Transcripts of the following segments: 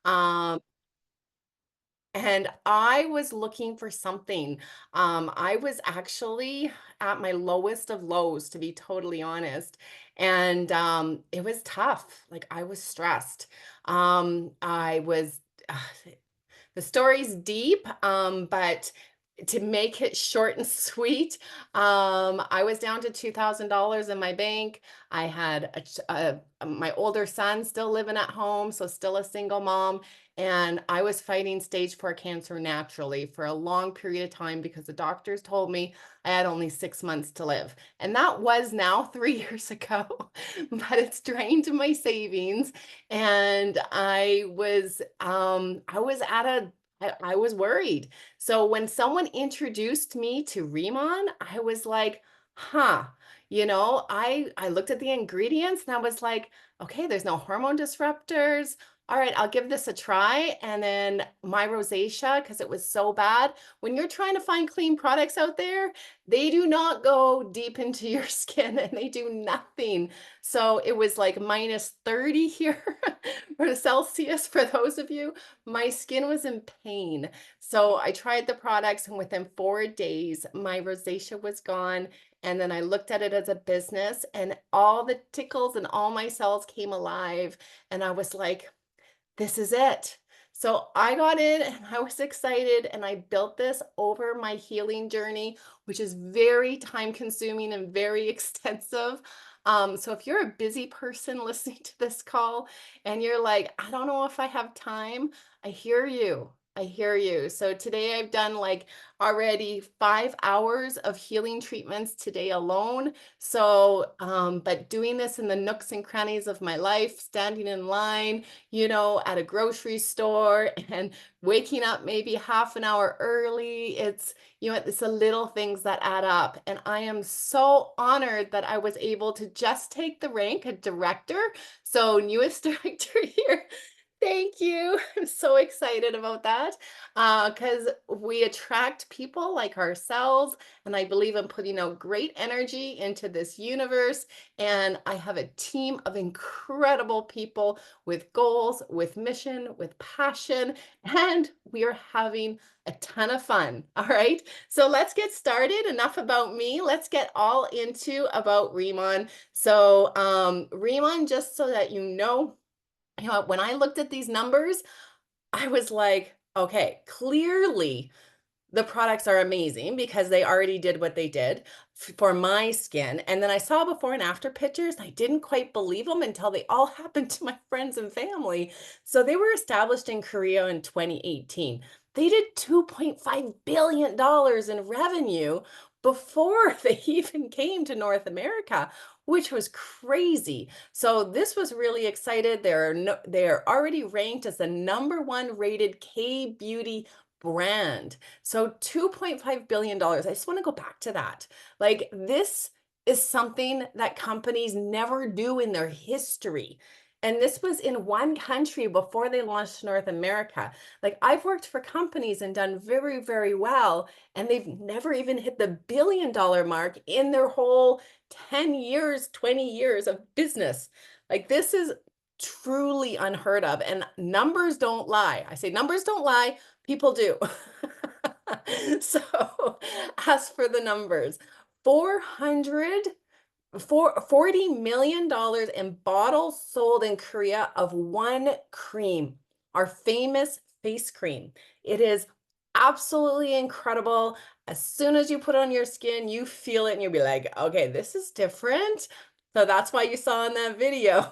Um, and I was looking for something. I was actually at my lowest of lows, to be totally honest. And it was tough. Like I was stressed. I was, the story's deep, but to make it short and sweet, I was down to $2,000 in my bank. I had my older son still living at home, so still a single mom. And I was fighting stage 4 cancer naturally for a long period of time because the doctors told me I had only 6 months to live. And that was now 3 years ago, but it's drained my savings. And I was at a I was worried. So when someone introduced me to Remon, I was like, huh, I looked at the ingredients and I was like, okay, there's no hormone disruptors. All right, I'll give this a try. And then my rosacea, because it was so bad. When you're trying to find clean products out there, they do not go deep into your skin and they do nothing. So it was like minus 30 here for Celsius for those of you. My skin was in pain. So I tried the products and within 4 days, my rosacea was gone. And then I looked at it as a business and all the tickles and all my cells came alive. And I was like, this is it. So I got in and I was excited and I built this over my healing journey, which is very time consuming and very extensive. So if you're a busy person listening to this call and you're like, I don't know if I have time, I hear you. I hear you. So today I've done like already 5 hours of healing treatments today alone. So, but doing this in the nooks and crannies of my life, standing in line, at a grocery store and waking up maybe half an hour early. It's the little things that add up. And I am so honored that I was able to just take the rank of director. So newest director here. Thank you. I'm so excited about that because we attract people like ourselves. And I believe in putting out great energy into this universe. And I have a team of incredible people with goals, with mission, with passion, and we are having a ton of fun. All right. So let's get started. Enough about me. Let's get all into about Remon. So, Remon, just so that when I looked at these numbers, I was like, okay, clearly the products are amazing because they already did what they did for my skin. And then I saw before and after pictures. And I didn't quite believe them until they all happened to my friends and family. So they were established in Korea in 2018. They did $2.5 billion in revenue before they even came to North America, which was crazy. So this was really excited. They're already ranked as the #1 rated K-beauty brand. So $2.5 billion. I just want to go back to that. Like this is something that companies never do in their history. And this was in one country before they launched North America. Like I've worked for companies and done very, very well, and they've never even hit the $1 billion mark in their whole 10 years, 20 years of business. Like this is truly unheard of. And numbers don't lie. I say numbers don't lie. People do. So, as for the numbers, 400 $40 million dollars in bottles sold in Korea of one cream, our famous face cream. It is absolutely incredible. As soon as you put it on your skin, you feel it and you'll be like, okay, this is different. So that's why you saw in that video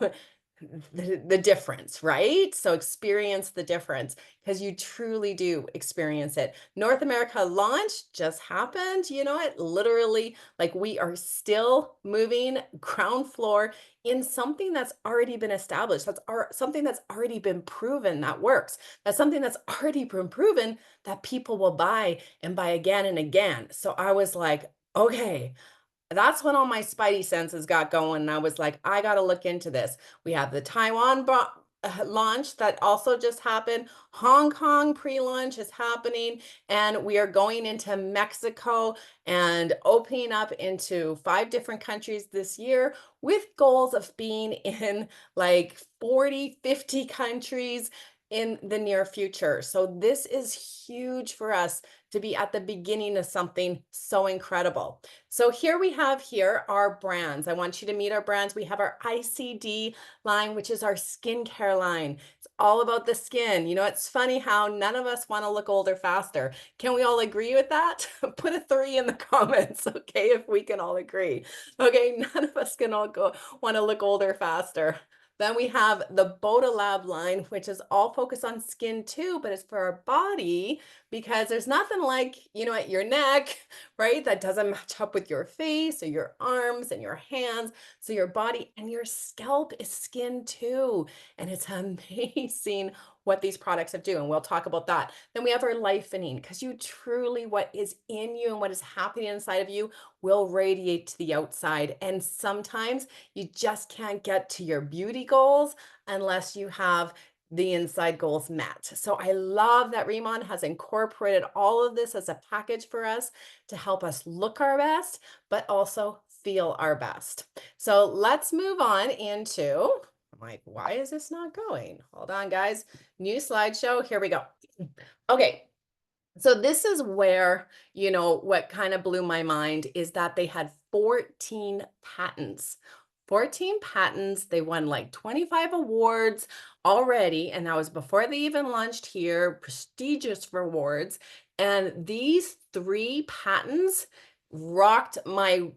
the difference, right? So experience the difference because you truly do experience it. North America launch just happened. You know it literally, like we are still moving ground floor in something that's already been established. Something that's already been proven that works. That's something that's already been proven that people will buy and buy again and again. So I was like, okay, that's when all my spidey senses got going. And I was like, I got to look into this. We have the launch that also just happened. Hong Kong pre-launch is happening. And we are going into Mexico and opening up into 5 different countries this year with goals of being in like 40, 50 countries in the near future. So this is huge for us to be at the beginning of something so incredible. So here we have here our brands. I want you to meet our brands. We have our ICD line, which is our skincare line. It's all about the skin. You know, it's funny how none of us want to look older faster. Can we all agree with that? Put a 3 in the comments, okay, if we can all agree. Okay, none of us can all go want to look older faster. Then we have the Lab line, which is all focused on skin too, but it's for our body because there's nothing like, you know, at your neck, right? That doesn't match up with your face or your arms and your hands. So your body and your scalp is skin too. And it's amazing what these products have do. And we'll talk about that. Then we have our lifening because you truly, what is in you and what is happening inside of you will radiate to the outside. And sometimes you just can't get to your beauty goals unless you have the inside goals met. So I love that Remon has incorporated all of this as a package for us to help us look our best, but also feel our best. So let's move on into, I'm like, why is this not going? Hold on, guys. New slideshow. Here we go. Okay. So this is where, you know, what kind of blew my mind is that they had 14 patents. 14 patents. They won like 25 awards already. And that was before they even launched here, prestigious rewards. And these 3 patents rocked my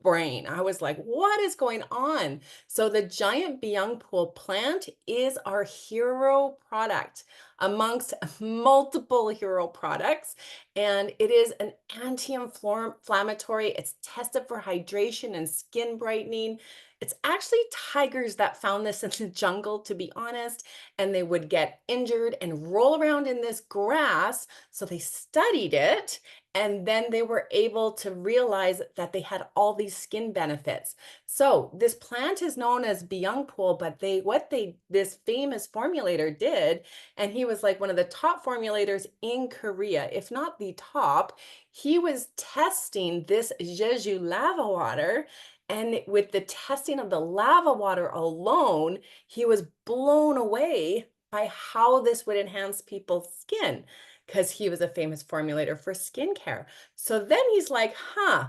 brain. I was like, what is going on? So the giant Byung Pool plant is our hero product amongst multiple hero products. And it is an anti-inflammatory. It's tested for hydration and skin brightening. It's actually tigers that found this in the jungle, to be honest, and they would get injured and roll around in this grass. So they studied it, and then they were able to realize that they had all these skin benefits. So this plant is known as Byungpul, but this famous formulator did, and he was like one of the top formulators in Korea, if not the top. He was testing this Jeju lava water, and with the testing of the lava water alone, he was blown away by how this would enhance people's skin because he was a famous formulator for skincare. So then he's like, huh,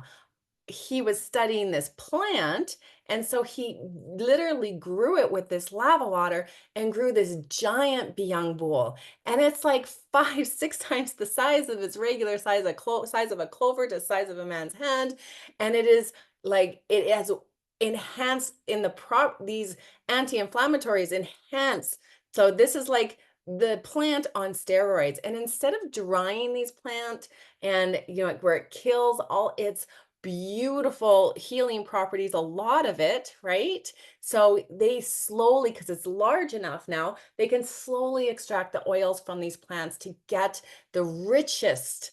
he was studying this plant. And so he literally grew it with this lava water and grew this giant Byung bowl. And it's like 5, 6 times the size of its regular size, size of a clover to the size of a man's hand. And it is like, it has enhanced in these anti-inflammatories enhance. So this is like the plant on steroids. And instead of drying these plant and, you know, where it kills all its beautiful healing properties, a lot of it, right? So they slowly, because it's large enough now, they can slowly extract the oils from these plants to get the richest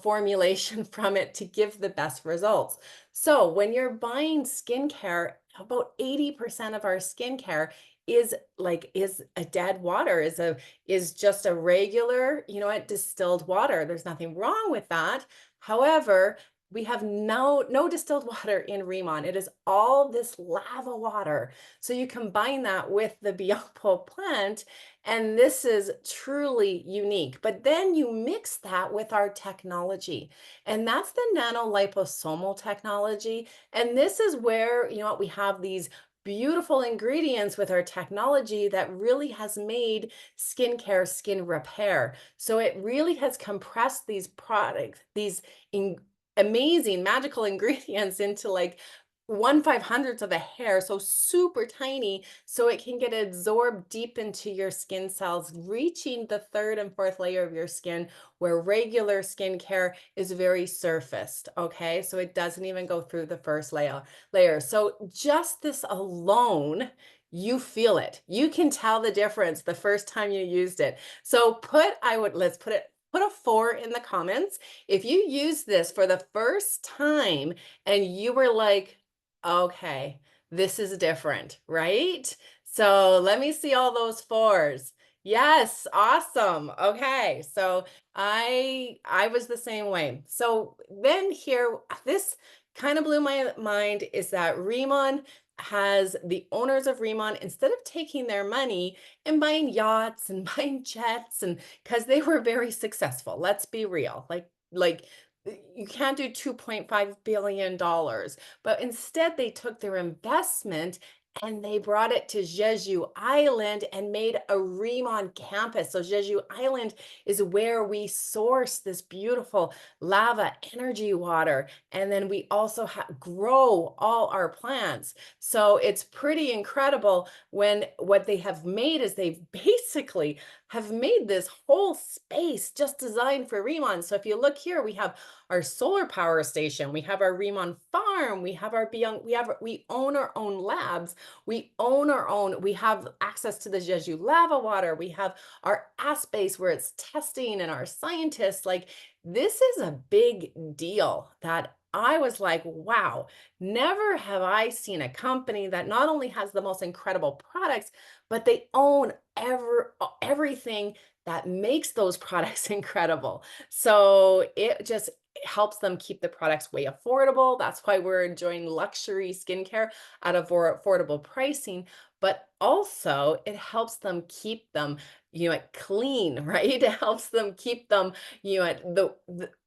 formulation from it to give the best results. So when you're buying skincare, about 80% of our skincare is a dead water, is just a regular, you know, distilled water. There's nothing wrong with that. However, we have no distilled water in Remon. It is all this lava water. So you combine that with the Biompo plant, and this is truly unique. But then you mix that with our technology, and that's the nanoliposomal technology. And this is where, you know what, we have these beautiful ingredients with our technology that really has made skincare skin repair. So it really has compressed these products, these amazing magical ingredients into like 1/500th of a hair, so super tiny, so it can get absorbed deep into your skin cells, reaching the 3rd and 4th layer of your skin, where regular skincare is very surfaced, okay? So it doesn't even go through the 1st layer. So just this alone, you feel it. You can tell the difference the first time you used it. So let's put a 4 in the comments if you use this for the first time and you were like, okay, this is different, right? So let me see all those 4s. Yes, awesome. Okay, so I was the same way. So then here, this kind of blew my mind is that Remon has the owners of Remon, instead of taking their money and buying yachts and buying jets, and because they were very successful, let's be real, you can't do $2.5 billion, but instead they took their investment and they brought it to Jeju Island and made a Remon campus. So Jeju Island is where we source this beautiful lava energy water. And then we also grow all our plants. So it's pretty incredible when what they have made is they've basically have made this whole space just designed for Remon. So if you look here, we have our solar power station, we have our Remon farm, we have our beyond, we own our own labs, we own our own, we have access to the Jeju lava water, we have our space where it's testing and our scientists. Like, this is a big deal that I was like, wow, never have I seen a company that not only has the most incredible products, but they own everything that makes those products incredible. So it just helps them keep the products way affordable. That's why we're enjoying luxury skincare at a more affordable pricing, but also it helps them keep them, clean, right? It helps them keep them, at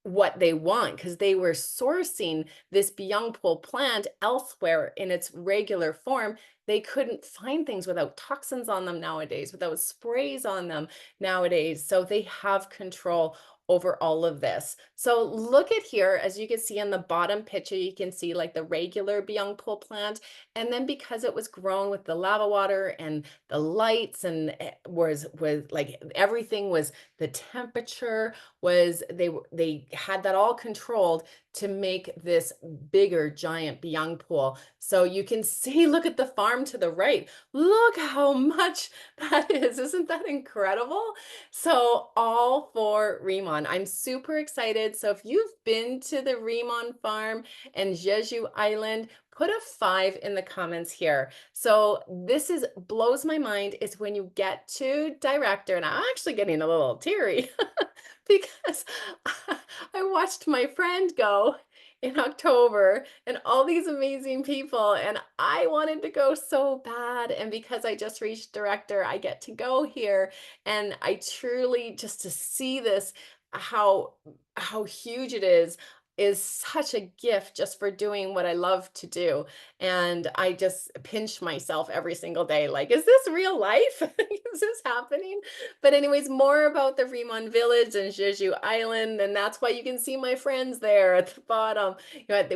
what they want, because they were sourcing this Byungpul plant elsewhere in its regular form. They couldn't find things without toxins on them nowadays, without sprays on them nowadays. So they have control over all of this. So look at here, as you can see in the bottom picture, you can see like the regular Byungpul plant. And then because it was grown with the lava water and the lights, and was like everything was, the temperature was, they had that all controlled to make this bigger giant Byungpul. So you can see, look at the farm to the right. Look how much that is. Isn't that incredible? So all for Remon. I'm super excited. So if you've been to the Remon farm and Jeju Island, put a 5 in the comments here. So this blows my mind, is when you get to director, and I'm actually getting a little teary because I watched my friend go in October and all these amazing people, and I wanted to go so bad. And because I just reached director, I get to go here, and I truly, just to see this, how huge it is such a gift, just for doing what I love to do. And I just pinch myself every single day, like, is this real life? Is this happening? But anyways, more about the Remon Village and Jeju Island, and that's why you can see my friends there at the bottom.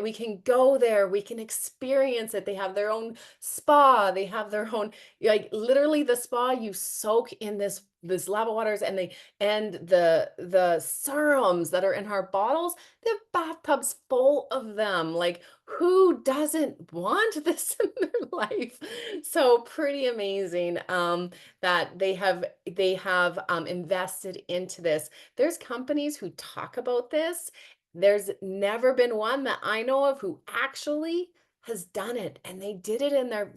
We can go there, we can experience it. They have their own spa, they have their own, like, literally the spa, you soak in this lava waters, and the serums that are in our bottles, they have bathtubs full of them. Like, who doesn't want this in their life? So pretty amazing that they have invested into this. There's companies who talk about this. There's never been one that I know of who actually has done it, and they did it in their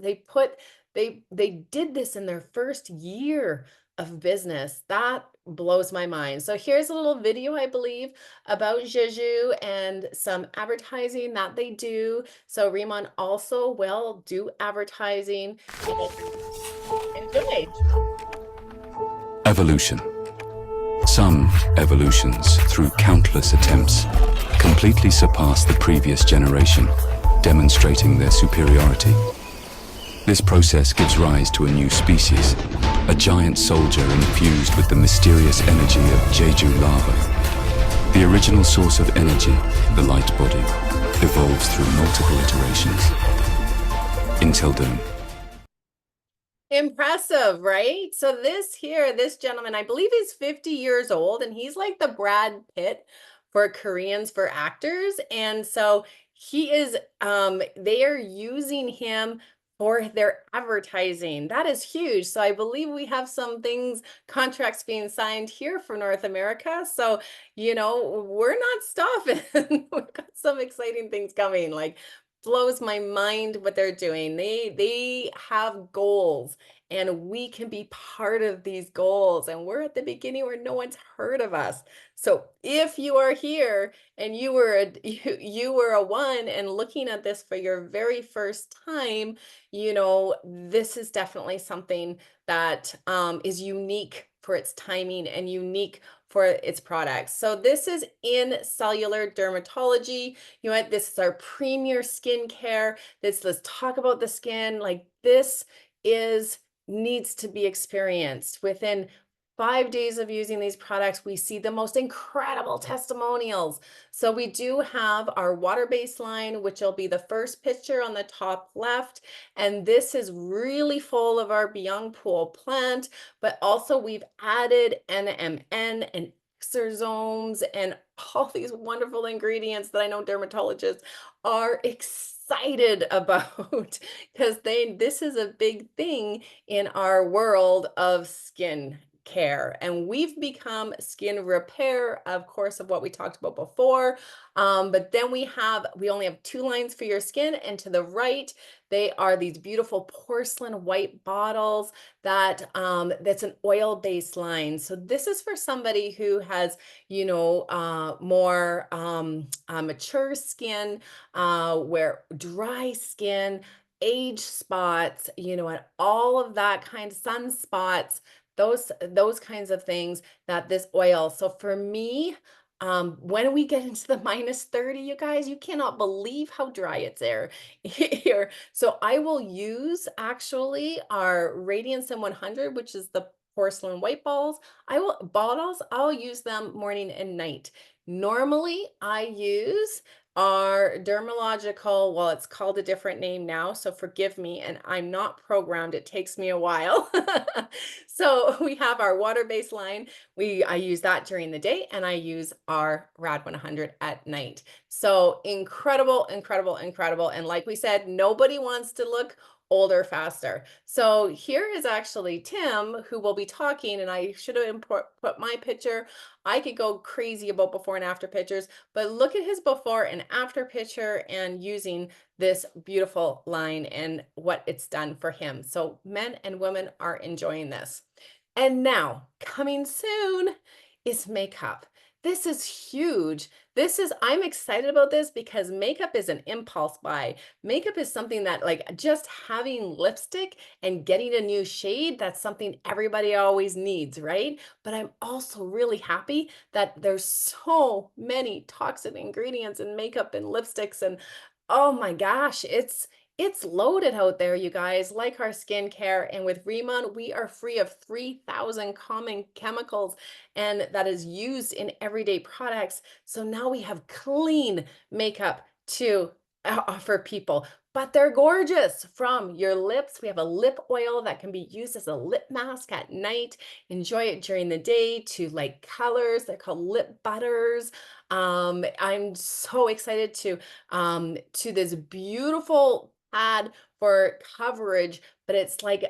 they did this in their first year of business. That blows my mind. So here's a little video, I believe, about Jeju and some advertising that they do. So Remon also will do advertising. Enjoy. Evolution. Some evolutions, through countless attempts, completely surpass the previous generation, demonstrating their superiority. This process gives rise to a new species, a giant soldier infused with the mysterious energy of Jeju lava. The original source of energy, the light body, evolves through multiple iterations. Until doom. Impressive, right? So this gentleman, I believe he's 50 years old, and he's like the Brad Pitt for Koreans, for actors. And so he is, they are using him for their advertising. That is huge. So I believe we have some contracts being signed here for North America. So, we're not stopping. We've got some exciting things coming. Like, blows my mind what they're doing. They have goals, and we can be part of these goals. And we're at the beginning where no one's heard of us. So if you are here and you were a one and looking at this for your very first time, this is definitely something that is unique for its timing and unique for its products. So this is in cellular dermatology. You know what? This is our premier skincare. Let's talk about the skin. Like this is needs to be experienced. Within 5 days of using these products, we see the most incredible testimonials. So we do have our water-based line, which will be the first picture on the top left. And this is really full of our Beyond Pool plant, but also we've added NMN and exosomes and all these wonderful ingredients that I know dermatologists are excited about because this is a big thing in our world of skin care, and we've become skin repair, of course, of what we talked about before. But then we only have two lines for your skin, and to the right they are these beautiful porcelain white bottles that's an oil-based line. So this is for somebody who has, more mature skin, where dry skin, age spots, and all of that kind of sunspots, those kinds of things that this oil. So for me, when we get into the -30, you guys, you cannot believe how dry it's there here. So I will use actually our Radiance M100, which is the porcelain white bottles. I'll use them morning and night. Normally, I use our dermalogical, well, it's called a different name now, so forgive me, and I'm not programmed. It takes me a while. So we have our water-based line. I use that during the day, and I use our Rad 100 at night. So incredible, incredible, incredible. And like we said, nobody wants to look older faster. So here is actually Tim, who will be talking, and I should have put my picture. I could go crazy about before and after pictures, but look at his before and after picture and using this beautiful line and what it's done for him. So men and women are enjoying this. And now, coming soon is makeup. This is huge. I'm excited about this because makeup is an impulse buy. Makeup is something that, like, just having lipstick and getting a new shade, that's something everybody always needs, right? But I'm also really happy that there's so many toxic ingredients in makeup and lipsticks, and oh my gosh, it's loaded out there, you guys, like our skincare. And with Remon, we are free of 3,000 common chemicals, and that is used in everyday products. So now we have clean makeup to offer people, but they're gorgeous from your lips. We have a lip oil that can be used as a lip mask at night. Enjoy it during the day to light colors. They're called lip butters. I'm so excited to this beautiful pad for coverage, but it's like,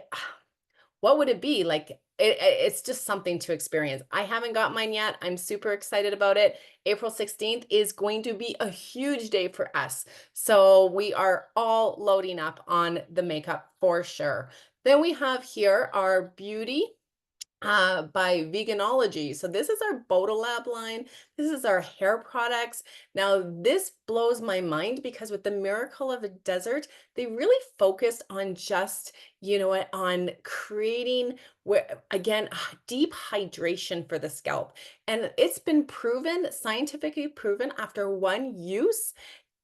what would it be? Like, it's just something to experience. I haven't got mine yet. I'm super excited about it. April 16th is going to be a huge day for us. So we are all loading up on the makeup for sure. Then we have here our beauty by Veganology. So this is our Bodolab line. This is our hair products. Now this blows my mind because with the Miracle of a Desert, they really focused on just, on creating where again, deep hydration for the scalp. And it's been proven, scientifically proven after one use,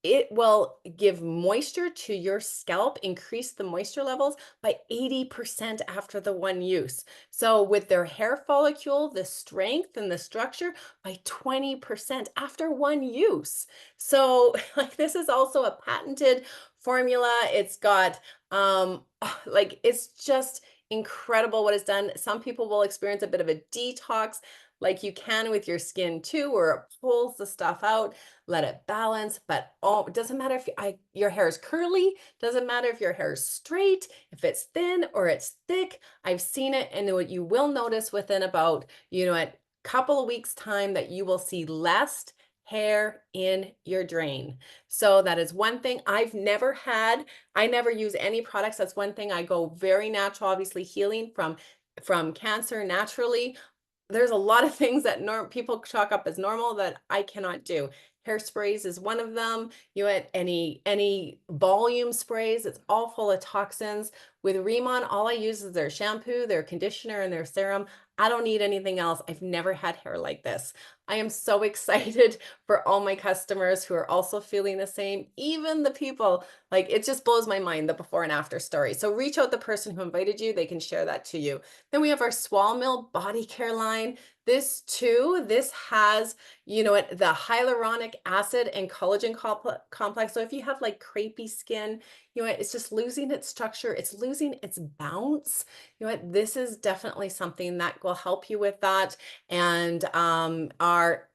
it will give moisture to your scalp, increase the moisture levels by 80% after the one use. So with their hair follicle, the strength and the structure by 20% after one use. So like this is also a patented formula. It's got like it's just incredible what it's done. Some people will experience a bit of a detox like you can with your skin too, where it pulls the stuff out, let it balance. But oh, it doesn't matter if your hair is curly, doesn't matter if your hair is straight, if it's thin or it's thick. I've seen it, and what you will notice within about, a couple of weeks time that you will see less hair in your drain. So that is one thing I never use any products. That's one thing. I go very natural, obviously healing from cancer naturally. There's a lot of things that people chalk up as normal that I cannot do. Hairsprays is one of them. You had any volume sprays, it's all full of toxins. With Remon, all I use is their shampoo, their conditioner, and their serum. I don't need anything else. I've never had hair like this. I am so excited for all my customers who are also feeling the same. Even the people, like it just blows my mind, the before and after story. So reach out to the person who invited you. They can share that to you. Then we have our Swall Mill body care line. This too, this has, you know what, the hyaluronic acid and collagen complex. So if you have like crepey skin, you know what, it's just losing its structure, it's losing its bounce. You know what, this is definitely something that will help you with that. And are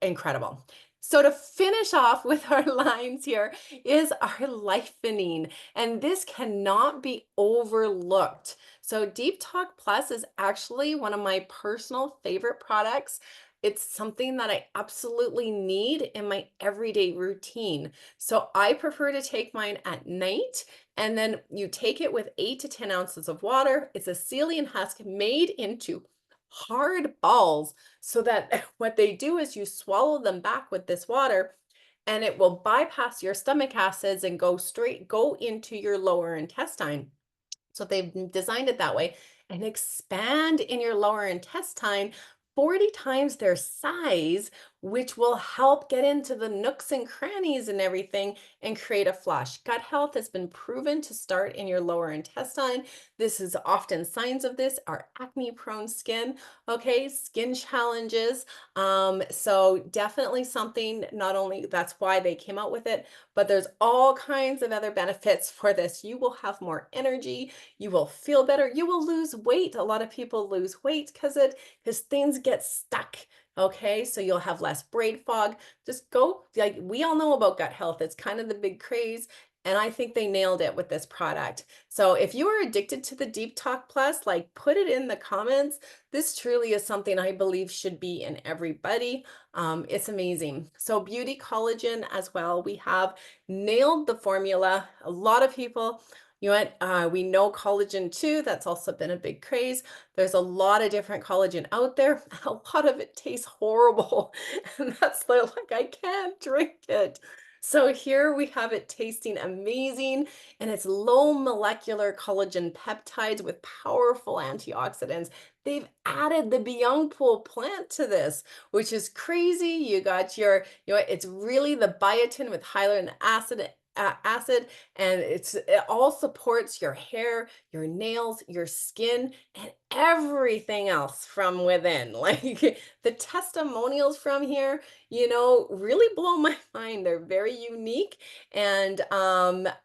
incredible. So to finish off with our lines here is our lifening, and this cannot be overlooked. So Deep Talk Plus is actually one of my personal favorite products. It's something that I absolutely need in my everyday routine. So I prefer to take mine at night, and then you take it with 8 to 10 ounces of water. It's a psyllium husk made into hard balls so that what they do is you swallow them back with this water and it will bypass your stomach acids and go into your lower intestine. So they've designed it that way and expand in your lower intestine 40 times their size, which will help get into the nooks and crannies and everything and create a flush. Gut health has been proven to start in your lower intestine. This is often signs of this are acne prone skin, okay, skin challenges. So definitely something, not only that's why they came out with it, but there's all kinds of other benefits for this. You will have more energy, you will feel better, you will lose weight. A lot of people lose weight because things get stuck. Okay, so you'll have less brain fog. Just go, like we all know about gut health. It's kind of the big craze. And I think they nailed it with this product. So if you are addicted to the Deep Talk Plus, like put it in the comments. This truly is something I believe should be in everybody. It's amazing. So beauty collagen as well. We have nailed the formula. A lot of people, you know what, we know collagen too. That's also been a big craze. There's a lot of different collagen out there. A lot of it tastes horrible. And that's like, I can't drink it. So here we have it tasting amazing, and it's low molecular collagen peptides with powerful antioxidants. They've added the Byung plant to this, which is crazy. You got your, you know, it's really the biotin with hyaluronic acid, and it all supports your hair, your nails, your skin, and everything else from within. Like the testimonials from here, you know, really blow my mind. They're very unique. And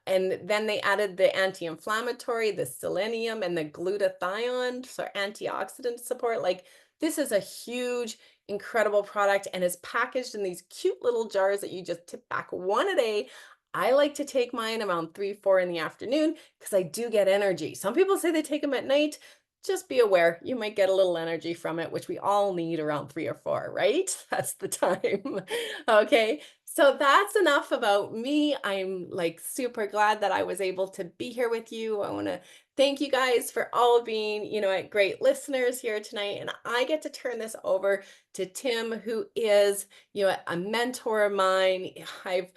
then they added the anti-inflammatory, the selenium, and the glutathione for antioxidant support. Like this is a huge, incredible product, and is packaged in these cute little jars that you just tip back one a day. I like to take mine around 3, 4 in the afternoon because I do get energy. Some people say they take them at night. Just be aware, you might get a little energy from it, which we all need around 3 or 4, right? That's the time. Okay, so that's enough about me. I'm like super glad that I was able to be here with you. I want to thank you guys for all being, you know, great listeners here tonight. And I get to turn this over to Tim, who is, you know, a mentor of mine. I've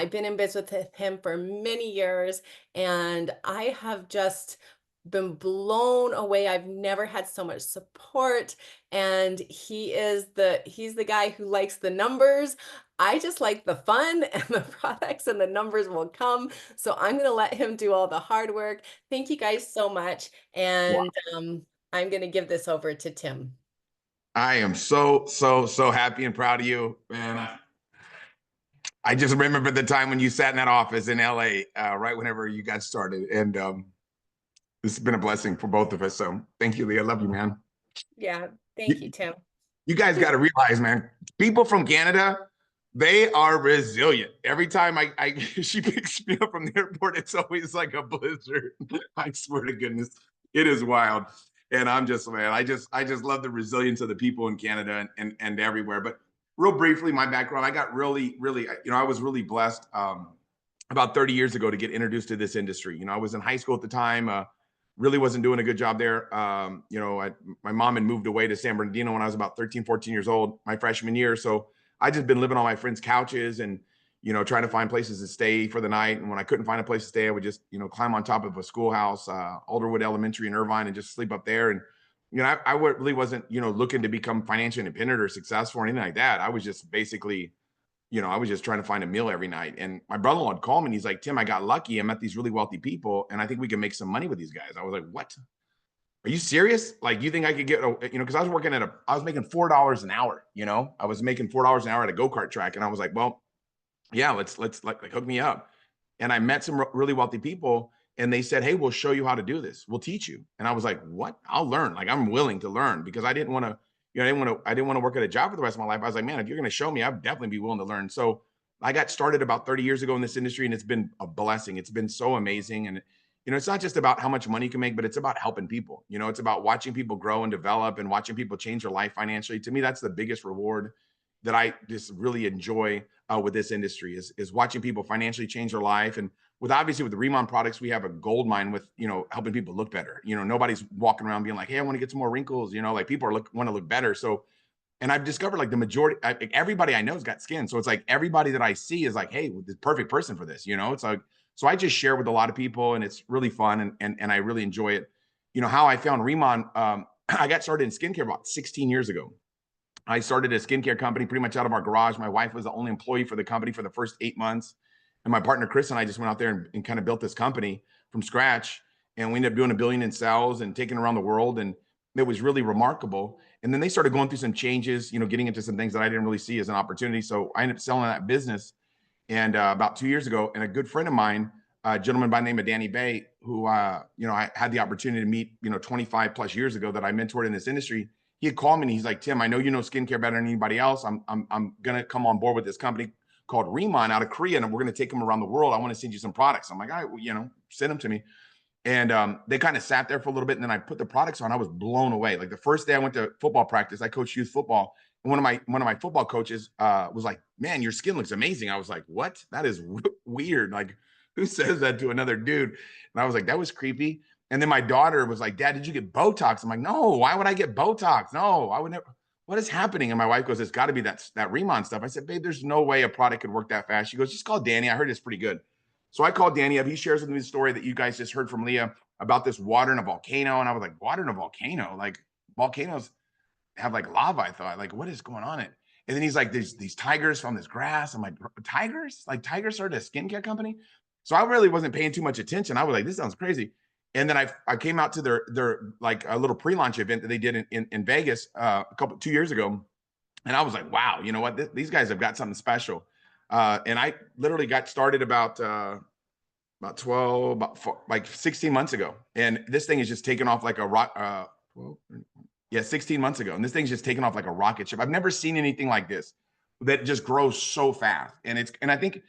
been in business with him for many years, and I have just been blown away. I've never had so much support, and he's the guy who likes the numbers. I just like the fun and the products, and the numbers will come. So I'm going to let him do all the hard work. Thank you guys so much. Wow. And I'm going to give this over to Tim. I am so happy and proud of you, man. I just remember the time when you sat in that office in LA, right whenever you got started. And this has been a blessing for both of us. So thank you, Leah. Love you, man. Yeah, thank you, You, Tim. you guys got to realize, man, people from Canada, they are resilient. Every time she picks me up from the airport, it's always like a blizzard. I swear to goodness, it is wild. And I'm just, man, I just love the resilience of the people in Canada and everywhere. But real briefly, my background, I got really, I was really blessed about 30 years ago to get introduced to this industry. I was in high school at the time, really wasn't doing a good job there. My mom had moved away to San Bernardino when I was about 13, 14 years old, my freshman year. So I just been living on my friends' couches and, trying to find places to stay for the night. And when I couldn't find a place to stay, I would just, climb on top of a schoolhouse, Alderwood Elementary in Irvine, and just sleep up there. And, I really wasn't, looking to become financially independent or successful or anything like that. I was just basically, I was just trying to find a meal every night. And my brother-in-law would call me and he's like, Tim, I got lucky. I met these really wealthy people and I think we can make some money with these guys. I was like, what? Are you serious? Like, you think I could get, because I was working I was making $4 an hour, I was making $4 an hour at a go-kart track. And I was like, well, yeah, let's like hook me up. And I met some really wealthy people and they said, hey, we'll show you how to do this. We'll teach you. And I was like, what? I'll learn. Like, I'm willing to learn because I didn't want to, I didn't want to work at a job for the rest of my life. I was like, man, if you're going to show me, I'd definitely be willing to learn. So I got started about 30 years ago in this industry and it's been a blessing. It's been so amazing. And, it's not just about how much money you can make, but it's about helping people. It's about watching people grow and develop and watching people change their life financially. To me, that's the biggest reward that I just really enjoy with this industry is watching people financially change their life. And obviously with the Remon products, we have a gold mine with, helping people look better. Nobody's walking around being like, hey, I want to get some more wrinkles, like people want to look better. So, and I've discovered like the majority, everybody I know has got skin. So it's like everybody that I see is like, hey, the perfect person for this, it's like, so I just share with a lot of people and it's really fun and I really enjoy it. How I found Remon, I got started in skincare about 16 years ago. I started a skincare company pretty much out of our garage. My wife was the only employee for the company for the first 8 months. And my partner, Chris, and I just went out there and kind of built this company from scratch. And we ended up doing $1 billion in sales and taking around the world. And it was really remarkable. And then they started going through some changes, getting into some things that I didn't really see as an opportunity. So I ended up selling that business. And about 2 years ago, and a good friend of mine, a gentleman by the name of Danny Bay, who, I had the opportunity to meet, 25 plus years ago that I mentored in this industry. He had called me and he's like, Tim, I know you know skincare better than anybody else. I'm going to come on board with this company called Remon out of Korea, and we're going to take them around the world. I want to send you some products. I'm like, all right, well, send them to me. And they kind of sat there for a little bit, and then I put the products on. I was blown away. Like the first day I went to football practice, I coached youth football, and one of my football coaches was like, "Man, your skin looks amazing." I was like, "What? That is weird. Like, who says that to another dude?" And I was like, "That was creepy." And then my daughter was like, "Dad, did you get Botox?" I'm like, "No. Why would I get Botox? No, I would never." What is happening? And my wife goes, "It's got to be that Remon stuff." I said, "Babe, there's no way a product could work that fast." She goes, "Just call Danny. I heard it's pretty good." So I called Danny up. He shares with me the story that you guys just heard from Leah about this water in a volcano. And I was like, water in a volcano? Like volcanoes have like lava, I thought. Like, what is going on? And then he's like, there's these tigers from this grass. I'm like, tigers? Like tigers started a skincare company? So I really wasn't paying too much attention. I was like, this sounds crazy. And then I came out to their like a little pre-launch event that they did in Vegas 2 years ago. And I was like, wow, you know what? These guys have got something special. And I literally got started about 12, like 16 months ago. And this thing is just taken off like a rock. 12, yeah, 16 months ago. And this thing's just taken off like a rocket ship. I've never seen anything like this that just grows so fast. And I think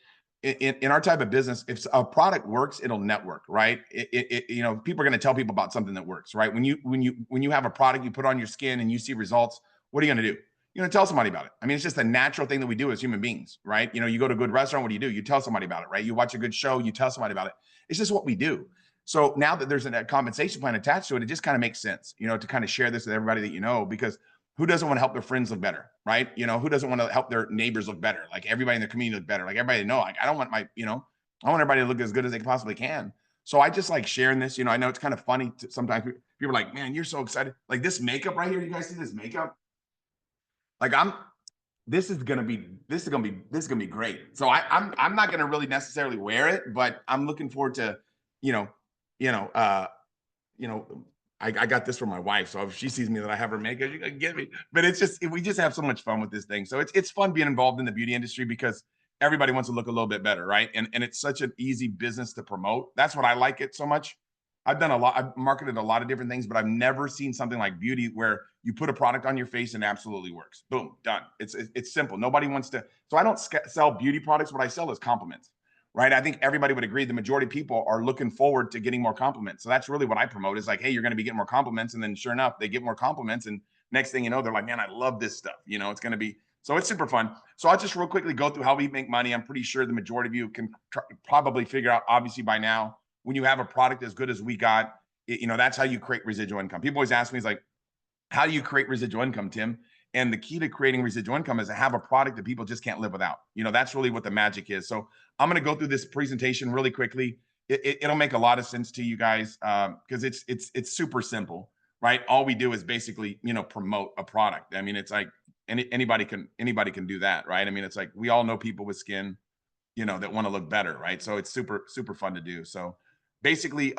in our type of business, if a product works, it'll network, right? People are going to tell people about something that works, right? When you have a product you put on your skin and you see results, what are you going to do? You're going to tell somebody about it. I mean, it's just a natural thing that we do as human beings, right? You go to a good restaurant, what do? You tell somebody about it, right? You watch a good show, you tell somebody about it. It's just what we do. So now that there's a compensation plan attached to it, it just kind of makes sense, to kind of share this with everybody that you know, because who doesn't want to help their friends look better, right? Who doesn't want to help their neighbors look better? Like everybody in the community look better. Like everybody to know, like I don't want I want everybody to look as good as they possibly can. So I just like sharing this. I know it's kind of funny. Sometimes people are like, man, you're so excited. Like this makeup right here. You guys see this makeup? Like this is gonna be great. So I'm not gonna really necessarily wear it, but I'm looking forward to, you know, you know, uh, you know, I got this from my wife. So if she sees me that I have her makeup, she's gonna get me. But we just have so much fun with this thing. So it's fun being involved in the beauty industry because everybody wants to look a little bit better, right? And it's such an easy business to promote. That's what I like it so much. I've marketed a lot of different things, but I've never seen something like beauty where you put a product on your face and it absolutely works. Boom, done. It's simple. Nobody wants to. So I don't sell beauty products. What I sell is compliments, right? I think everybody would agree the majority of people are looking forward to getting more compliments. So that's really what I promote is like, hey, you're going to be getting more compliments. And then sure enough, they get more compliments. And next thing you know, they're like, man, I love this stuff. You know, it's going to be, so it's super fun. So I'll just real quickly go through how we make money. I'm pretty sure the majority of you can probably figure out, obviously by now, when you have a product as good as we got, you know, that's how you create residual income. People always ask me, is like, how do you create residual income, Tim? And the key to creating residual income is to have a product that people just can't live without. You know, that's really what the magic is. So I'm going to go through this presentation really quickly. It'll make a lot of sense to you guys because it's super simple, right? All we do is basically, you know, promote a product. I mean, it's like anybody can do that, right? I mean, it's like we all know people with skin, you know, that want to look better, right? So it's super fun to do. So basically,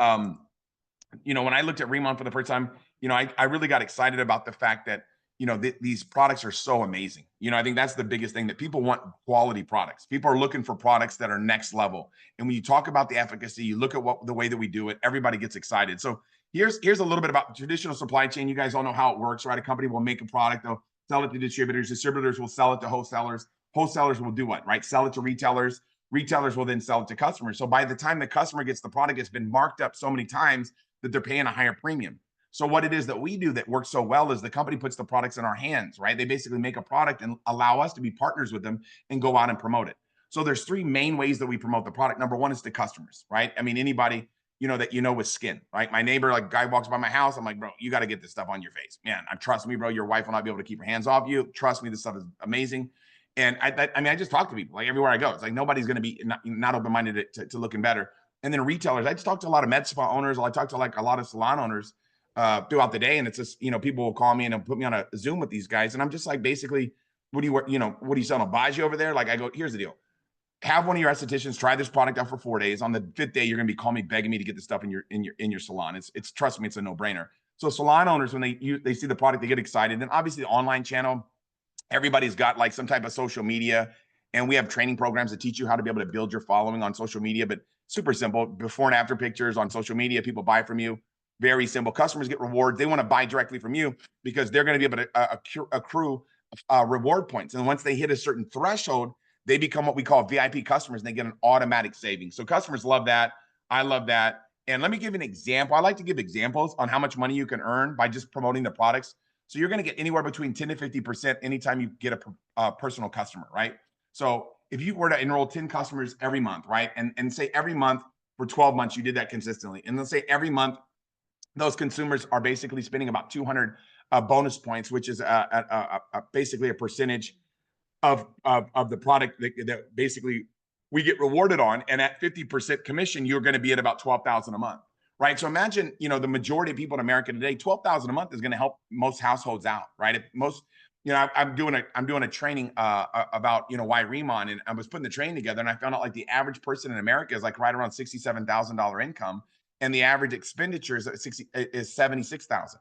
you know, when I looked at Remon for the first time, you know, I really got excited about the fact that, you know, these products are so amazing. You know, I think that's the biggest thing, that people want quality products. People are looking for products that are next level. And when you talk about the efficacy, you look at the way that we do it, everybody gets excited. So here's a little bit about the traditional supply chain. You guys all know how it works, right? A company will make a product, they'll sell it to distributors. Distributors will sell it to wholesalers. Wholesalers will do what, right? Sell it to retailers. Retailers will then sell it to customers. So by the time the customer gets the product, it's been marked up so many times that they're paying a higher premium. So what it is that we do that works so well is the company puts the products in our hands, right? They basically make a product and allow us to be partners with them and go out and promote it. So there's three main ways that we promote the product. Number one is to customers, right? I mean, anybody, you know, that you know with skin, right? My neighbor, like guy walks by my house, I'm like, bro, you got to get this stuff on your face. Man, trust me, bro, your wife will not be able to keep her hands off you. Trust me, this stuff is amazing. And I mean, I just talk to people like everywhere I go. It's like nobody's going to be not open-minded to looking better. And then retailers, I just talk to a lot of med spa owners. I talk to like a lot of salon owners throughout the day. And it's just, you know, people will call me and put me on a Zoom with these guys. And I'm just like, basically, what do you selling? Baju over there? Like I go, here's the deal. Have one of your estheticians try this product out for 4 days. On the fifth day, you're going to be calling me, begging me to get this stuff in your salon. It's trust me, it's a no brainer. So salon owners, when they see the product, they get excited. Then obviously the online channel, everybody's got like some type of social media, and we have training programs that teach you how to be able to build your following on social media, but super simple. Before and after pictures on social media, people buy from you. Very simple. Customers get rewards. They want to buy directly from you because they're going to be able to accrue reward points. And once they hit a certain threshold, they become what we call VIP customers, and they get an automatic savings. So customers love that. I love that. And let me give you an example. I like to give examples on how much money you can earn by just promoting the products. So you're going to get anywhere between 10 to 50% anytime you get a personal customer, right? So if you were to enroll 10 customers every month, right? And say every month for 12 months, you did that consistently. And let's say every month, those consumers are basically spending about 200 bonus points, which is basically a percentage of the product that basically we get rewarded on. And at 50% commission, you're going to be at about 12,000 a month, right? So imagine, you know, the majority of people in America today, 12,000 a month is going to help most households out, right? If most, you know, I'm doing a training about, you know, why Remon, and I was putting the training together, and I found out like the average person in America is like right around $67,000 income, and the average expenditure is 76,000.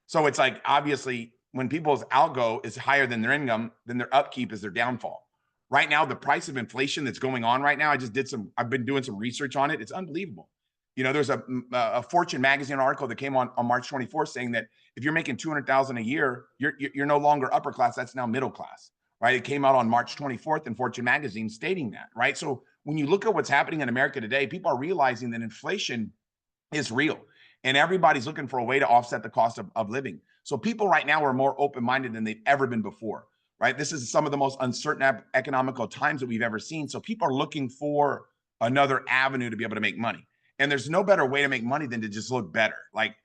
So it's like, obviously, when people's outgo is higher than their income, then their upkeep is their downfall. Right now, the price of inflation that's going on right now, I've been doing some research on it. It's unbelievable. You know, there's a Fortune magazine article that came on March 24th saying that if you're making 200,000 a year, you're no longer upper class. That's now middle class, right? It came out on March 24th in Fortune magazine stating that, right? So when you look at what's happening in America today, people are realizing that inflation is real, and everybody's looking for a way to offset the cost of living. So people right now are more open-minded than they've ever been before, right? This is some of the most uncertain economical times that we've ever seen. So people are looking for another avenue to be able to make money. And there's no better way to make money than to just look better. Like,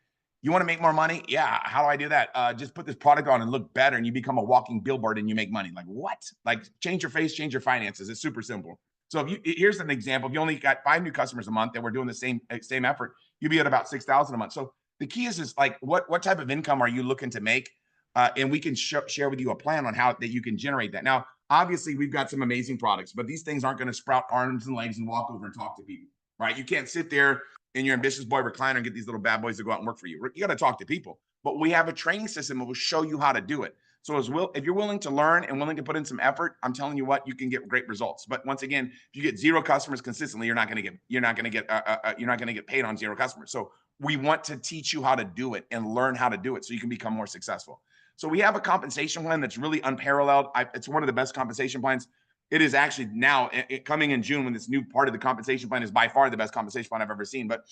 you want to make more money? Yeah. How do I do that? Just put this product on and look better, and you become a walking billboard and you make money. Like, what? Like, change your face, change your finances. It's super simple. So here's an example. If you only got 5 new customers a month that we're doing the same effort, you'd be at about 6,000 a month. So the key is like, what type of income are you looking to make? And we can share with you a plan on how that you can generate that. Now, obviously, we've got some amazing products, but these things aren't going to sprout arms and legs and walk over and talk to people, right? You can't sit there in your ambitious boy recliner and get these little bad boys to go out and work for you. You got to talk to people. But we have a training system that will show you how to do it. So if you're willing to learn and willing to put in some effort, I'm telling you what, you can get great results. But once again, if you get 0 customers consistently, you're not going to get paid on 0 customers. So we want to teach you how to do it and learn how to do it so you can become more successful. So we have a compensation plan that's really unparalleled. It's one of the best compensation plans. it is actually now coming in June when this new part of the compensation plan is by far the best compensation plan I've ever seen. But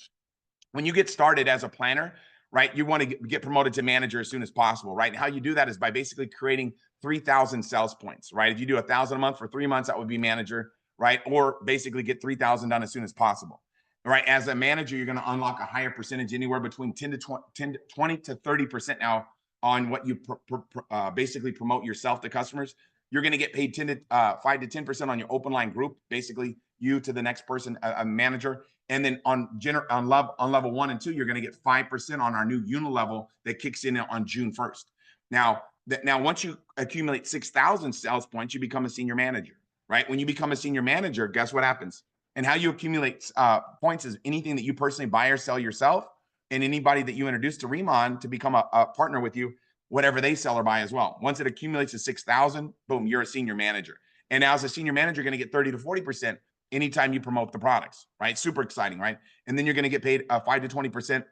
when you get started as a planner, right, you want to get promoted to manager as soon as possible, right? And how you do that is by basically creating 3,000 sales points, right? If you do 1,000 a month for 3 months, that would be manager, right? Or basically get 3,000 done as soon as possible, right? As a manager, you're going to unlock a higher percentage, anywhere between 20 to 30% now on what you basically promote yourself to customers. You're going to get paid 5 to 10% on your open line group, basically you to the next person, a manager. And then on level 1 and 2, you're going to get 5% on our new unilevel that kicks in on June 1st. Now, once you accumulate 6,000 sales points, you become a senior manager, right? When you become a senior manager, guess what happens? And how you accumulate points is anything that you personally buy or sell yourself, and anybody that you introduce to Remon to become a partner with you, whatever they sell or buy as well. Once it accumulates to 6,000, boom, you're a senior manager. And now as a senior manager, you're going to get 30 to 40% anytime you promote the products, right? Super exciting, right? And then you're going to get paid 5 to 20%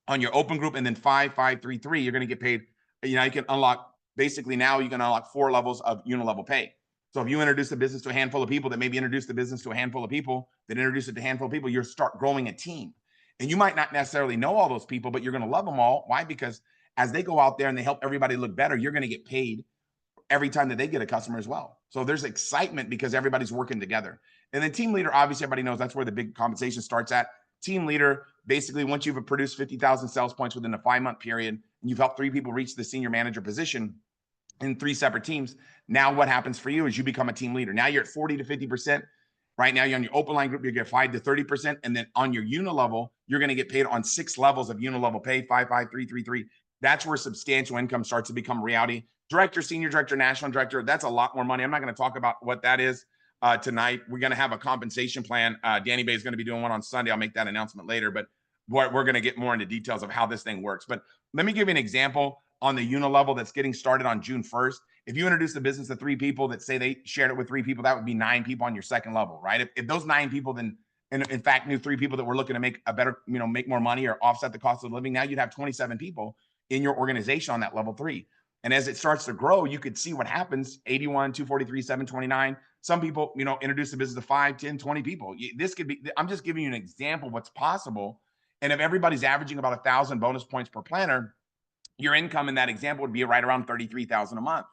on your open group, and then 5, 5, 3, 3, you're going to get paid. You can unlock, basically now you can unlock 4 levels of unilevel pay. So if you introduce the business to a handful of people that maybe introduce the business to a handful of people that introduce it to a handful of people, you start growing a team. And you might not necessarily know all those people, but you're going to love them all. Why? Because as they go out there and they help everybody look better, you're going to get paid every time that they get a customer as well. So there's excitement because everybody's working together. And then team leader, obviously everybody knows that's where the big compensation starts at. Team leader, basically once you've produced 50,000 sales points within a 5-month period, and you've helped 3 people reach the senior manager position in 3 separate teams, now what happens for you is you become a team leader. Now you're at 40 to 50%. Right now you're on your open line group, you get 5 to 30%. And then on your unilevel, you're going to get paid on 6 levels of unilevel pay, 5, 5, 3, 3, 3. That's where substantial income starts to become reality. Director, senior director, national director, that's a lot more money. I'm not going to talk about what that is tonight. We're going to have a compensation plan. Danny Bay is going to be doing one on Sunday. I'll make that announcement later, but we're going to get more into details of how this thing works. But let me give you an example on the unilevel that's getting started on June 1st. If you introduce the business to 3 people that say they shared it with 3 people, that would be 9 people on your second level, right? If those 9 people then, in fact, knew 3 people that were looking to make a better, make more money or offset the cost of living, now you'd have 27 people in your organization on that level 3. And as it starts to grow, you could see what happens. 81, 243, 729. Some people, introduce the business to 5, 10, 20 people. This could be, I'm just giving you an example of what's possible. And if everybody's averaging about 1,000 bonus points per planner, your income in that example would be right around 33,000 a month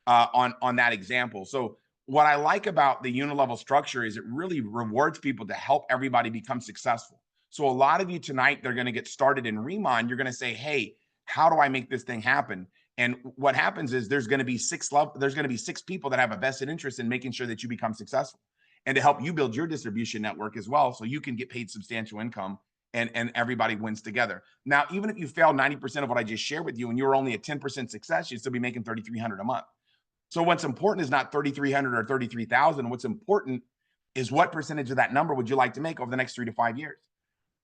on that example. So what I like about the unilevel structure is it really rewards people to help everybody become successful. So a lot of you tonight, they're going to get started in Remon. You're going to say, hey, how do I make this thing happen? And what happens is there's going to be 6 people that have a vested interest in making sure that you become successful and to help you build your distribution network as well, so you can get paid substantial income and everybody wins together. Now, even if you fail 90% of what I just shared with you and you're only at 10% success, you'd still be making $3,300 a month. So what's important is not 3,300 or 33,000. What's important is what percentage of that number would you like to make over the next 3 to 5 years?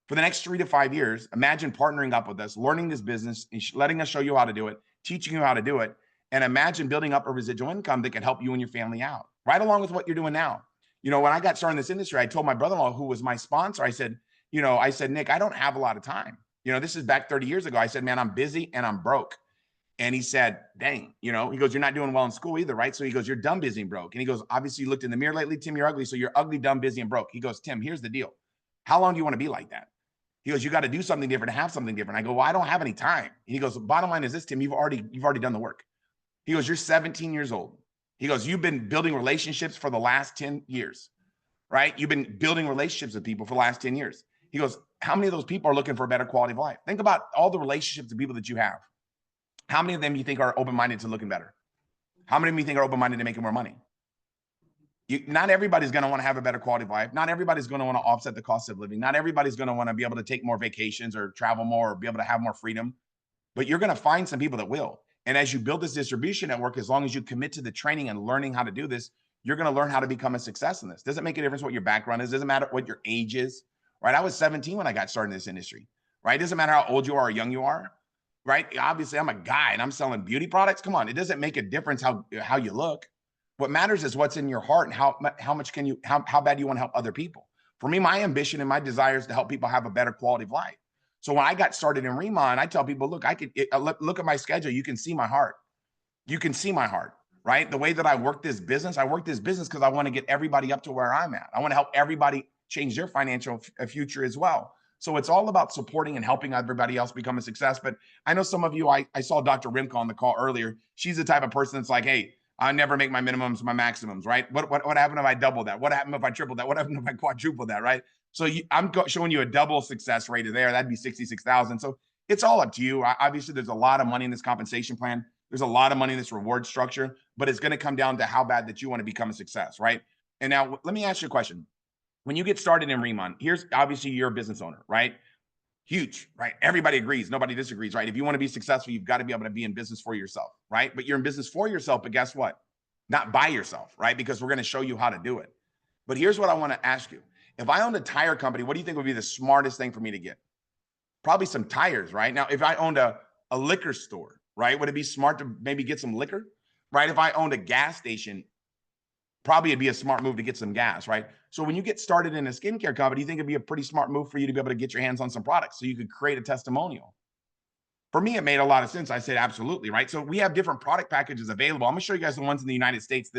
For the next 3 to 5 years, imagine partnering up with us, learning this business, letting us show you how to do it, teaching you how to do it, and imagine building up a residual income that can help you and your family out, right along with what you're doing now. When I got started in this industry, I told my brother-in-law, who was my sponsor, I said, Nick, I don't have a lot of time. This is back 30 years ago. I said, man, I'm busy and I'm broke. And he said, dang, he goes, you're not doing well in school either, right? So he goes, you're dumb, busy, and broke. And he goes, obviously you looked in the mirror lately, Tim, you're ugly. So you're ugly, dumb, busy, and broke. He goes, Tim, here's the deal. How long do you want to be like that? He goes, you got to do something different to have something different. I go, well, I don't have any time. And he goes, bottom line is this, Tim, you've already done the work. He goes, you're 17 years old. He goes, you've been building relationships for the last 10 years, right? You've been building relationships with people for the last 10 years. He goes, how many of those people are looking for a better quality of life? Think about all the relationships of people that you have. How many of them you think are open-minded to looking better? How many of them you think are open-minded to making more money? Not everybody's going to want to have a better quality of life. Not everybody's going to want to offset the cost of living. Not everybody's going to want to be able to take more vacations or travel more or be able to have more freedom. But you're going to find some people that will. And as you build this distribution network, as long as you commit to the training and learning how to do this, you're going to learn how to become a success in this. Doesn't make a difference what your background is. Doesn't matter what your age is, right? I was 17 when I got started in this industry, right? It doesn't matter how old you are or young you are, right? Obviously, I'm a guy and I'm selling beauty products. Come on. It doesn't make a difference how you look. What matters is what's in your heart and how bad you want to help other people. For me, my ambition and my desire is to help people have a better quality of life. So when I got started in Remon, I tell people, look, look at my schedule. You can see my heart. You can see my heart. right? The way that I work this business because I want to get everybody up to where I'm at. I want to help everybody change their financial future as well. So it's all about supporting and helping everybody else become a success. But I know some of you, I saw Dr. Rimka on the call earlier. She's the type of person that's like, hey, I never make my minimums, my maximums, right? What happened if I double that? What happened if I triple that? What happened if I quadruple that, right? So I'm showing you a double success rate there. That'd be 66,000. So it's all up to you. Obviously, there's a lot of money in this compensation plan. There's a lot of money in this reward structure, but it's going to come down to how bad that you want to become a success, right? And now let me ask you a question. When you get started in Remon, here's obviously you're a business owner, right? Huge, right? Everybody agrees. Nobody disagrees, right? If you want to be successful, you've got to be able to be in business for yourself, right? But you're in business for yourself, but guess what? Not by yourself, right? Because we're going to show you how to do it. But here's what I want to ask you. If I owned a tire company, what do you think would be the smartest thing for me to get? Probably some tires, right? Now, if I owned a liquor store, right? Would it be smart to maybe get some liquor, right? If I owned a gas station, probably it'd be a smart move to get some gas, right? So when you get started in a skincare company, you think it'd be a pretty smart move for you to be able to get your hands on some products so you could create a testimonial. For me, it made a lot of sense. I said, absolutely, right? So we have different product packages available. I'm gonna show you guys the ones in the United States.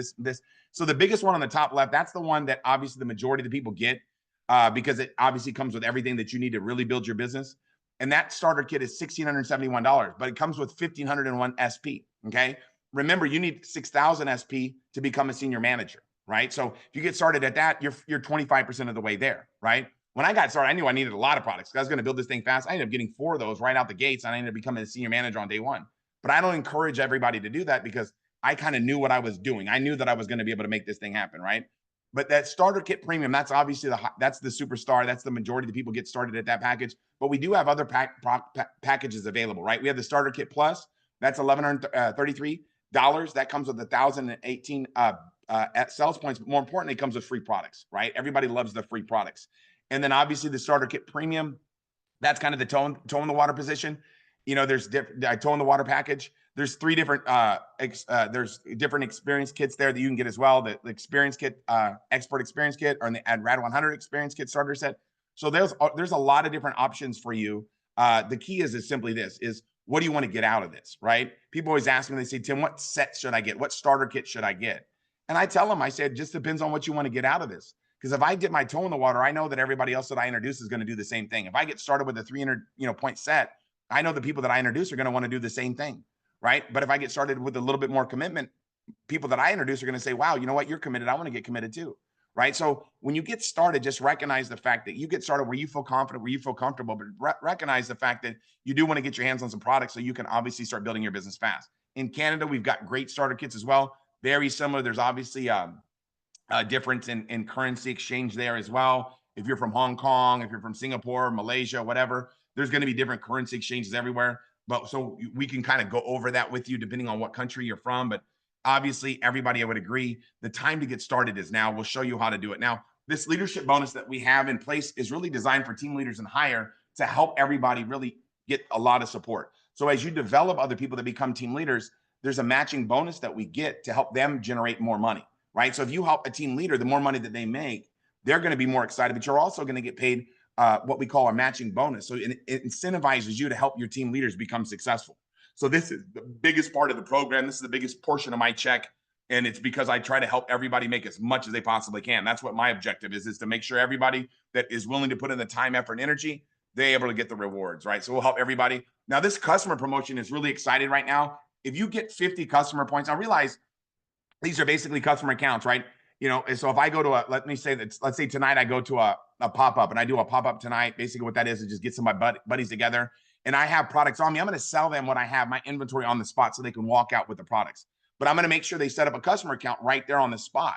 So the biggest one on the top left, that's the one that obviously the majority of the people get because it obviously comes with everything that you need to really build your business. And that starter kit is $1,671, but it comes with 1,501 SP, okay? Remember, you need 6,000 SP to become a senior manager, right? So if you get started at that, you're 25% of the way there, right? When I got started, I knew I needed a lot of products. I was going to build this thing fast. I ended up getting 4 of those right out the gates, and I ended up becoming a senior manager on day one. But I don't encourage everybody to do that because I kind of knew what I was doing. I knew that I was going to be able to make this thing happen, right? But that starter kit premium, that's obviously that's the superstar. That's the majority of the people get started at that package. But we do have other packages available, right? We have the starter kit plus. That's $1,133. That comes with 1,018 at sales points. But more importantly, it comes with free products, right? Everybody loves the free products. And then obviously the starter kit premium, that's kind of the toe in the water position. You know, there's toe in the water package. There's 3 different there's different experience kits there that you can get as well. The experience kit, expert experience kit, or the Rad 100 experience kit starter set. So there's a lot of different options for you. The key is simply this: is what do you want to get out of this, right? People always ask me, they say, Tim, what set should I get? What starter kit should I get? And I tell them, I said, just depends on what you want to get out of this. Because if I dip my toe in the water, I know that everybody else that I introduce is going to do the same thing. If I get started with a 300 point set, I know the people that I introduce are going to want to do the same thing, right? But if I get started with a little bit more commitment, people that I introduce are going to say, wow, you know what? You're committed. I want to get committed too, right? So when you get started, just recognize the fact that you get started where you feel confident, where you feel comfortable, but recognize the fact that you do want to get your hands on some products so you can obviously start building your business fast. In Canada, we've got great starter kits as well. Very similar. There's obviously difference in currency exchange there as well. If you're from Hong Kong, if you're from Singapore, Malaysia, whatever, there's going to be different currency exchanges everywhere. But so we can kind of go over that with you depending on what country you're from. But obviously, everybody, I would agree, the time to get started is now. We'll show you how to do it. Now, this leadership bonus that we have in place is really designed for team leaders and higher to help everybody really get a lot of support. So as you develop other people that become team leaders, there's a matching bonus that we get to help them generate more money, right? So if you help a team leader, the more money that they make, they're going to be more excited, but you're also going to get paid what we call a matching bonus. So it incentivizes you to help your team leaders become successful. So this is the biggest part of the program. This is the biggest portion of my check. And it's because I try to help everybody make as much as they possibly can. That's what my objective is to make sure everybody that is willing to put in the time, effort, and energy, they're able to get the rewards, right? So we'll help everybody. Now, this customer promotion is really exciting right now. If you get 50 customer points, I realize these are basically customer accounts, right? You know, and so if I go to let's say tonight I go to a pop-up and I do a pop-up tonight, basically what that is just get some of my buddies together and I have products on me. I'm going to sell them what I have, my inventory on the spot so they can walk out with the products. But I'm going to make sure they set up a customer account right there on the spot.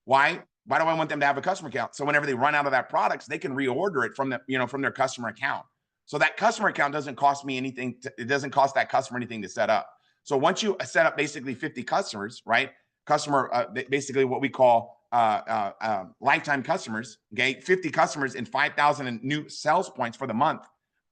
Why? Why do I want them to have a customer account? So whenever they run out of that products, they can reorder it from from their customer account. So that customer account doesn't cost me anything. It doesn't cost that customer anything to set up. So once you set up basically 50 customers, right? Basically what we call lifetime customers, okay? 50 customers and 5,000 new sales points for the month.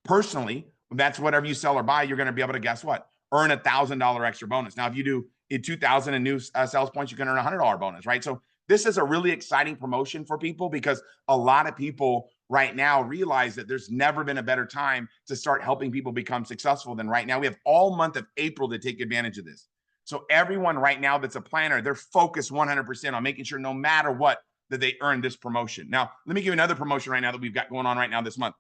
Personally, that's whatever you sell or buy, you're going to be able to, guess what? Earn $1,000 extra bonus. Now, if you do 2,000 in new sales points, you can earn a $100 bonus, right? So this is a really exciting promotion for people because a lot of people right now realize that there's never been a better time to start helping people become successful than right now. We have all month of April to take advantage of this. So everyone right now that's a planner, they're focused 100% on making sure no matter what that they earn this promotion. Now, let me give you another promotion right now that we've got going on right now this month.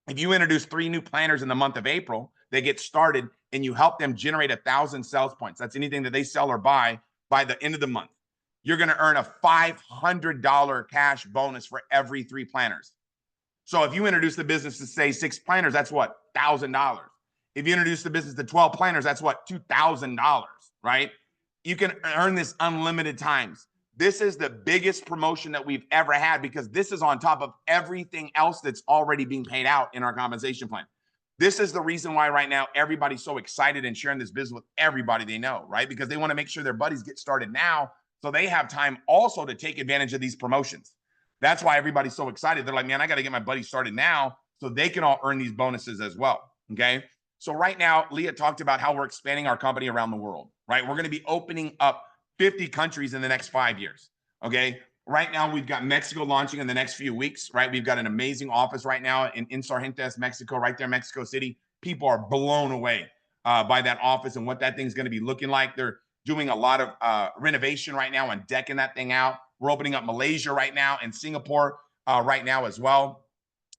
If you introduce 3 new planners in the month of April, they get started and you help them generate 1,000 sales points. That's anything that they sell or buy by the end of the month. You're going to earn a $500 cash bonus for every 3 planners. So if you introduce the business to say 6 planners, that's what? $1,000. If you introduce the business to 12 planners, that's what? $2,000, right? You can earn this unlimited times. This is the biggest promotion that we've ever had because this is on top of everything else that's already being paid out in our compensation plan. This is the reason why right now everybody's so excited and sharing this business with everybody they know, right? Because they want to make sure their buddies get started now so they have time also to take advantage of these promotions. That's why everybody's so excited. They're like, man, I got to get my buddies started now so they can all earn these bonuses as well. Okay. So right now, Leah talked about how we're expanding our company around the world, right? We're going to be opening up 50 countries in the next 5 years. Okay. Right now, we've got Mexico launching in the next few weeks, right? We've got an amazing office right now in Sargentes, Mexico, right there in Mexico City. People are blown away by that office and what that thing's going to be looking like. They're doing a lot of renovation right now and decking that thing out. We're opening up Malaysia right now and Singapore right now as well.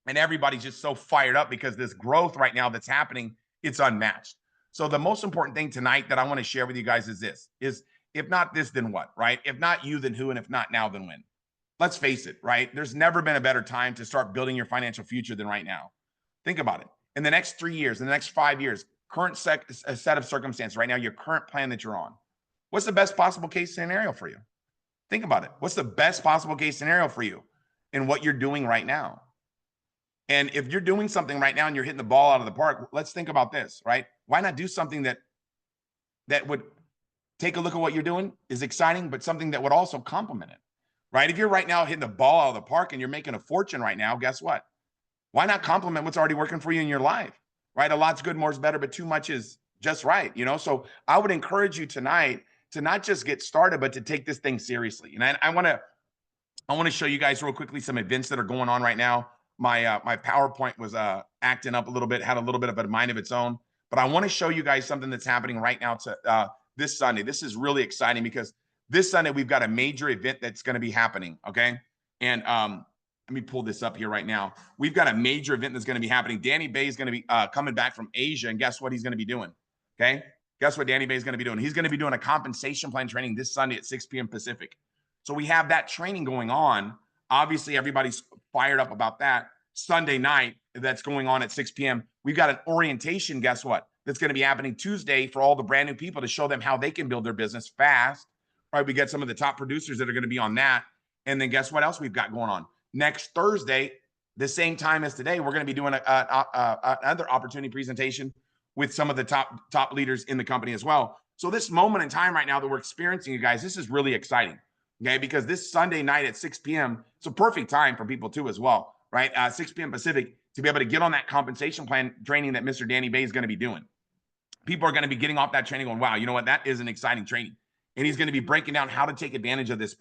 And everybody's just so fired up because this growth right now that's happening, it's unmatched. So the most important thing tonight that I want to share with you guys is this, is if not this, then what, right? If not you, then who? And if not now, then when? Let's face it, right? There's never been a better time to start building your financial future than right now. Think about it. In the next 3 years, in the next 5 years, current set of circumstances right now, your current plan that you're on, what's the best possible case scenario for you? Think about it. What's the best possible case scenario for you in what you're doing right now? And if you're doing something right now and you're hitting the ball out of the park, let's think about this, right? Why not do something that would take a look at what you're doing, is exciting, but something that would also complement it, right? If you're right now hitting the ball out of the park and you're making a fortune right now, guess what? Why not complement what's already working for you in your life, right? A lot's good, more's better, but too much is just right, you know? So I would encourage you tonight to not just get started, but to take this thing seriously. And I want to show you guys real quickly some events that are going on right now. My PowerPoint was acting up a little bit, had a little bit of a mind of its own, but I want to show you guys something that's happening right now to this Sunday. This is really exciting because this Sunday we've got a major event that's going to be happening. Okay, and let me pull this up here right now. We've got a major event that's going to be happening. Danny Bay is going to be coming back from Asia, and guess what he's going to be doing? Okay, guess what Danny Bay is going to be doing? He's going to be doing a compensation plan training this Sunday at 6 p.m. Pacific. So we have that training going on. Obviously, everybody's fired up about that. Sunday night, that's going on at 6 p.m. We've got an orientation, guess what? That's going to be happening Tuesday for all the brand new people to show them how they can build their business fast. Right? We got some of the top producers that are going to be on that. And then guess what else we've got going on? Next Thursday, the same time as today, we're going to be doing another opportunity presentation with some of the top leaders in the company as well. So this moment in time right now that we're experiencing, you guys, this is really exciting. Okay, because this Sunday night at 6 p.m., it's a perfect time for people too as well, right? 6 p.m. Pacific to be able to get on that compensation plan training that Mr. Danny Bay is going to be doing. People are going to be getting off that training going, wow, you know what? That is an exciting training. And he's going to be breaking down how to take advantage of this,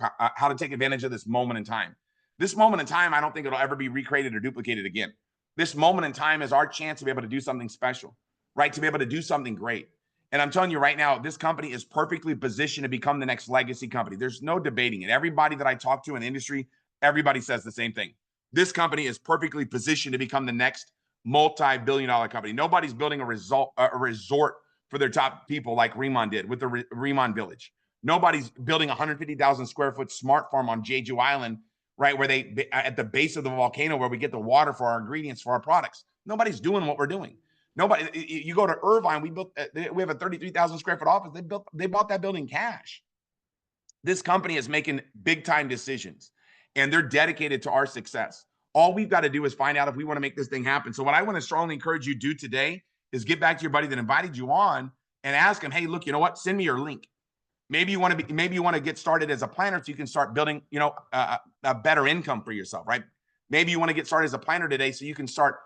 moment in time. This moment in time, I don't think it'll ever be recreated or duplicated again. This moment in time is our chance to be able to do something special, right? To be able to do something great. And I'm telling you right now, this company is perfectly positioned to become the next legacy company. There's no debating it. Everybody that I talk to in the industry, everybody says the same thing. This company is perfectly positioned to become the next multi-billion-dollar company. Nobody's building a resort for their top people like Remon did with the Remon Village. Nobody's building a 150,000 square foot smart farm on Jeju Island, right, where they at the base of the volcano where we get the water for our ingredients for our products. Nobody's doing what we're doing. Nobody. You go to Irvine, we have a 33,000 square foot office. They bought that building cash. This company is making big time decisions, and they're dedicated to our success. All we've got to do is find out if we want to make this thing happen. So what I want to strongly encourage you to do today is get back to your buddy that invited you on and ask him, hey, look, you know what? Send me your link. Maybe you want to get started as a planner so you can start building, a better income for yourself, right? Maybe you want to get started as a planner today so you can start,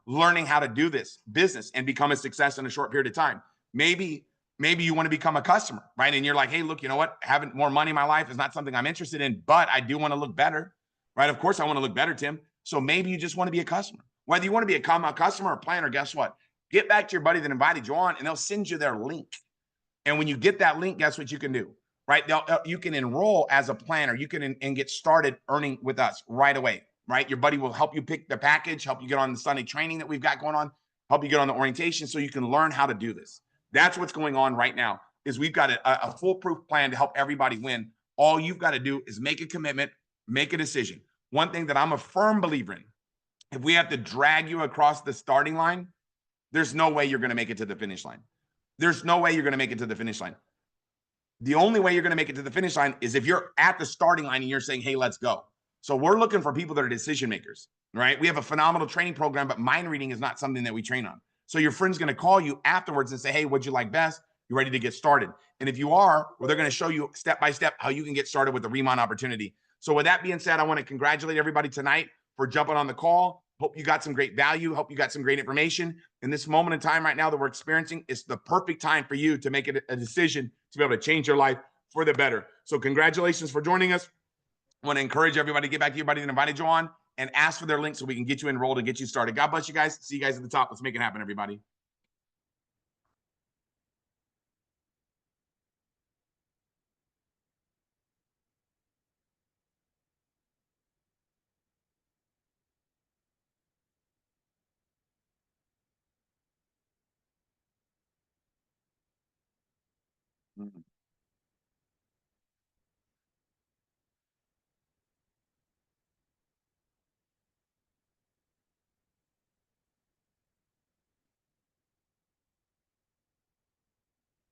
learning how to do this business and become a success in a short period of time. Maybe you want to become a customer, right? And you're like, hey, look, you know what? Having more money in my life is not something I'm interested in, but I do want to look better, right? Of course I want to look better, Tim. So maybe you just want to be a customer. Whether you want to be a customer or planner, guess what? Get back to your buddy that invited you on and they'll send you their link. And when you get that link, guess what you can do, right? You can enroll as a planner. You can and get started earning with us right away, right? Your buddy will help you pick the package, help you get on the Sunday training that we've got going on, help you get on the orientation so you can learn how to do this. That's what's going on right now is we've got a foolproof plan to help everybody win. All you've got to do is make a commitment, make a decision. One thing that I'm a firm believer in, if we have to drag you across the starting line, there's no way you're going to make it to the finish line. There's no way you're going to make it to the finish line. The only way you're going to make it to the finish line is if you're at the starting line and you're saying, hey, let's go. So we're looking for people that are decision makers, right? We have a phenomenal training program, but mind reading is not something that we train on. So your friend's going to call you afterwards and say, hey, what'd you like best? You ready to get started? And if you are, well, they're going to show you step by step how you can get started with the Remon opportunity. So with that being said, I want to congratulate everybody tonight for jumping on the call. Hope you got some great value. Hope you got some great information. In this moment in time right now that we're experiencing, it's the perfect time for you to make a decision to be able to change your life for the better. So congratulations for joining us. I want to encourage everybody to get back to your buddy that invited you on and ask for their link so we can get you enrolled and get you started. God bless you guys. See you guys at the top. Let's make it happen, everybody. Mm-hmm.